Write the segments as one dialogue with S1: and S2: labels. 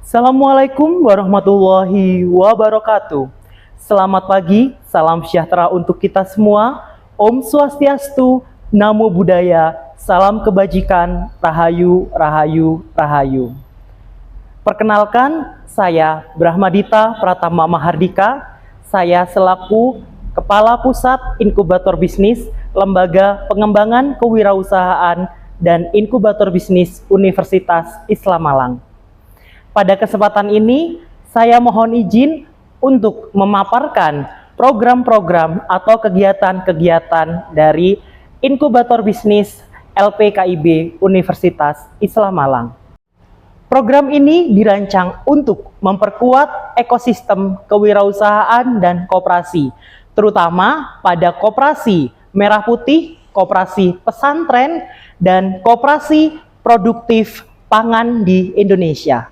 S1: Assalamualaikum warahmatullahi wabarakatuh. Selamat pagi, salam sejahtera untuk kita semua. Om Swastiastu, Namo Buddhaya, salam kebajikan, Rahayu, Rahayu, Rahayu. Perkenalkan, saya Brahmadita Pratama Mahardika. Saya selaku Kepala Pusat Inkubator Bisnis, Lembaga Pengembangan Kewirausahaan dan Inkubator Bisnis Universitas Islam Malang. Pada kesempatan ini, saya mohon izin untuk memaparkan program-program atau kegiatan-kegiatan dari Inkubator Bisnis LPKIB Universitas Islam Malang. Program ini dirancang untuk memperkuat ekosistem kewirausahaan dan koperasi, terutama pada koperasi merah putih, koperasi pesantren, dan koperasi produktif pangan di Indonesia.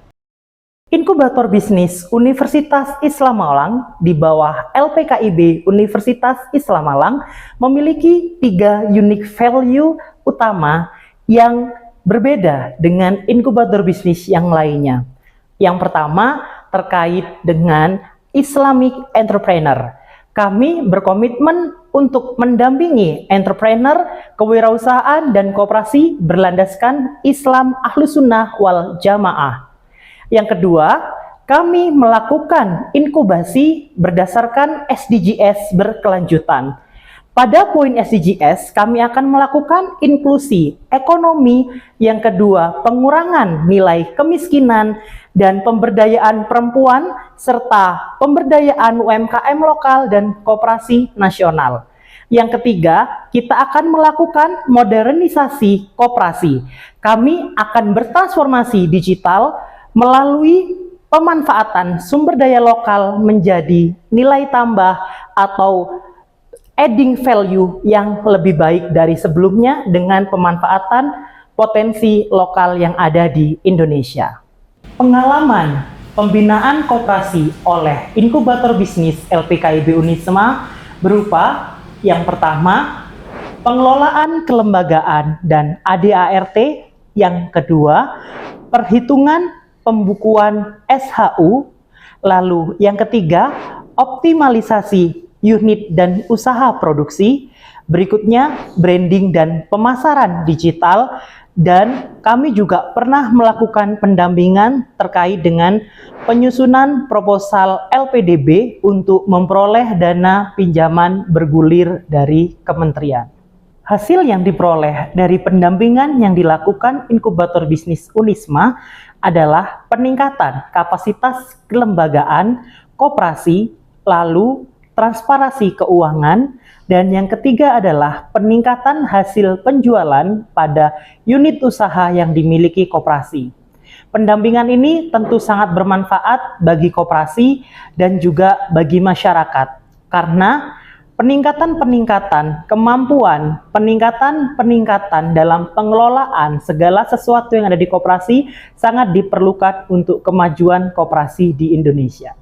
S1: Inkubator Bisnis Universitas Islam Malang di bawah LPKIB Universitas Islam Malang memiliki 3 unique value utama yang berbeda dengan inkubator bisnis yang lainnya. Yang pertama terkait dengan Islamic Entrepreneur. Kami berkomitmen untuk mendampingi entrepreneur, kewirausahaan, dan koperasi berlandaskan Islam Ahlus Sunnah wal Jamaah. Yang kedua, kami melakukan inkubasi berdasarkan SDGs berkelanjutan. Pada poin SDGs, kami akan melakukan inklusi ekonomi. Yang kedua, pengurangan nilai kemiskinan dan pemberdayaan perempuan, serta pemberdayaan UMKM lokal dan koperasi nasional. Yang ketiga, kita akan melakukan modernisasi koperasi. Kami akan bertransformasi digital melalui pemanfaatan sumber daya lokal menjadi nilai tambah atau adding value yang lebih baik dari sebelumnya dengan pemanfaatan potensi lokal yang ada di Indonesia. Pengalaman pembinaan koperasi oleh Inkubator Bisnis LPKIB Unisma berupa yang pertama, pengelolaan kelembagaan dan ADART, yang kedua, perhitungan pembukuan SHU, lalu yang ketiga, optimalisasi unit dan usaha produksi, berikutnya branding dan pemasaran digital, dan kami juga pernah melakukan pendampingan terkait dengan penyusunan proposal LPDB untuk memperoleh dana pinjaman bergulir dari kementerian. Hasil yang diperoleh dari pendampingan yang dilakukan Inkubator Bisnis Unisma adalah peningkatan kapasitas kelembagaan, koperasi, lalu transparansi keuangan, dan yang ketiga adalah peningkatan hasil penjualan pada unit usaha yang dimiliki koperasi. Pendampingan ini tentu sangat bermanfaat bagi koperasi dan juga bagi masyarakat, karena peningkatan kemampuan, peningkatan dalam pengelolaan segala sesuatu yang ada di koperasi sangat diperlukan untuk kemajuan koperasi di Indonesia.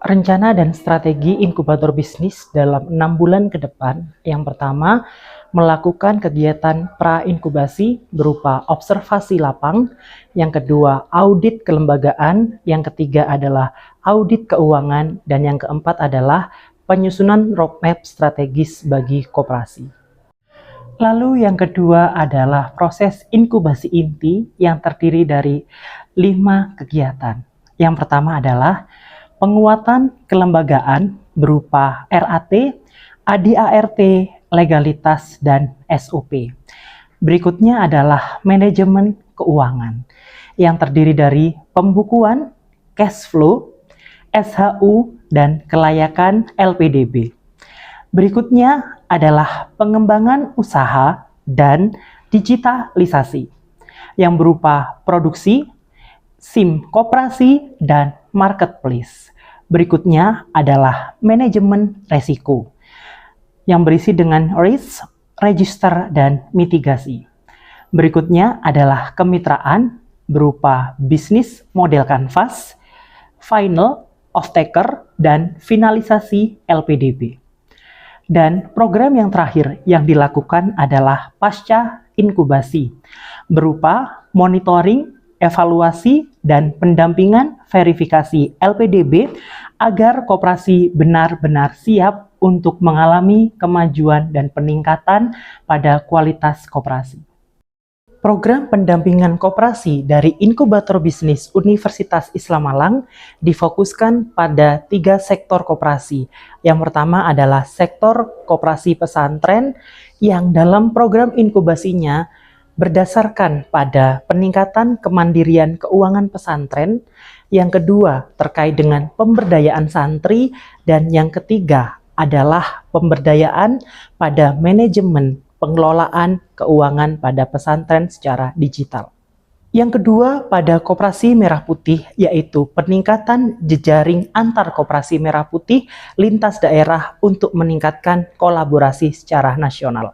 S1: Rencana dan strategi inkubator bisnis dalam 6 bulan ke depan. Yang pertama, melakukan kegiatan pra-inkubasi berupa observasi lapang. Yang kedua, audit kelembagaan. Yang ketiga adalah audit keuangan. Dan yang keempat adalah penyusunan roadmap strategis bagi koperasi. Lalu yang kedua adalah proses inkubasi inti yang terdiri dari 5 kegiatan. Yang pertama adalah penguatan kelembagaan berupa RAT, ADART, legalitas, dan SOP. Berikutnya adalah manajemen keuangan yang terdiri dari pembukuan, cash flow, SHU, dan kelayakan LPDB. Berikutnya adalah pengembangan usaha dan digitalisasi yang berupa produksi, SIM koperasi, dan marketplace. Berikutnya adalah manajemen resiko yang berisi dengan risk, register, dan mitigasi. Berikutnya adalah kemitraan berupa bisnis model kanvas, final, off-taker, dan finalisasi LPDB. Dan program yang terakhir yang dilakukan adalah pasca inkubasi, berupa monitoring, evaluasi, dan pendampingan verifikasi LPDB agar koperasi benar-benar siap untuk mengalami kemajuan dan peningkatan pada kualitas koperasi. Program pendampingan koperasi dari Inkubator Bisnis Universitas Islam Malang difokuskan pada 3 sektor koperasi. Yang pertama adalah sektor koperasi pesantren yang dalam program inkubasinya berdasarkan pada peningkatan kemandirian keuangan pesantren. Yang kedua terkait dengan pemberdayaan santri, dan yang ketiga adalah pemberdayaan pada manajemen pengelolaan keuangan pada pesantren secara digital. Yang kedua pada Koperasi Merah Putih, yaitu peningkatan jejaring antar koperasi merah putih lintas daerah untuk meningkatkan kolaborasi secara nasional.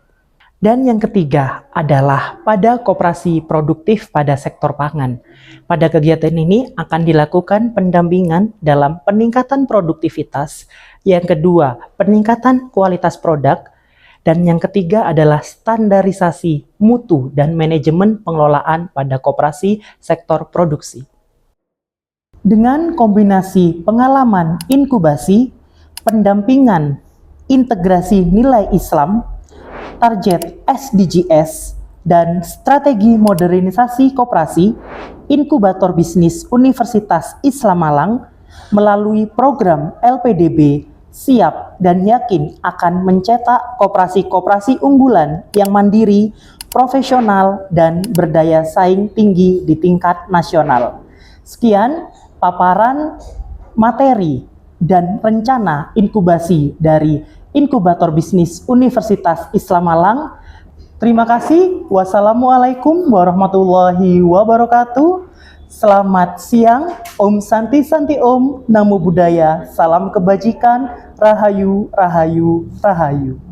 S1: Dan yang ketiga adalah pada koperasi produktif pada sektor pangan. Pada kegiatan ini akan dilakukan pendampingan dalam peningkatan produktivitas, yang kedua peningkatan kualitas produk, dan yang ketiga adalah standarisasi mutu dan manajemen pengelolaan pada koperasi sektor produksi. Dengan kombinasi pengalaman inkubasi, pendampingan integrasi nilai Islam, target SDGs, dan strategi modernisasi koperasi, Inkubator Bisnis Universitas Islam Malang melalui program LPDB siap dan yakin akan mencetak koperasi-koperasi unggulan yang mandiri, profesional, dan berdaya saing tinggi di tingkat nasional. Sekian paparan materi dan rencana inkubasi dari Inkubator Bisnis Universitas Islam Malang. Terima kasih. Wassalamualaikum warahmatullahi wabarakatuh. Selamat siang, Om Santi Santi Om, Namo Buddhaya, salam kebajikan, Rahayu, Rahayu, Rahayu.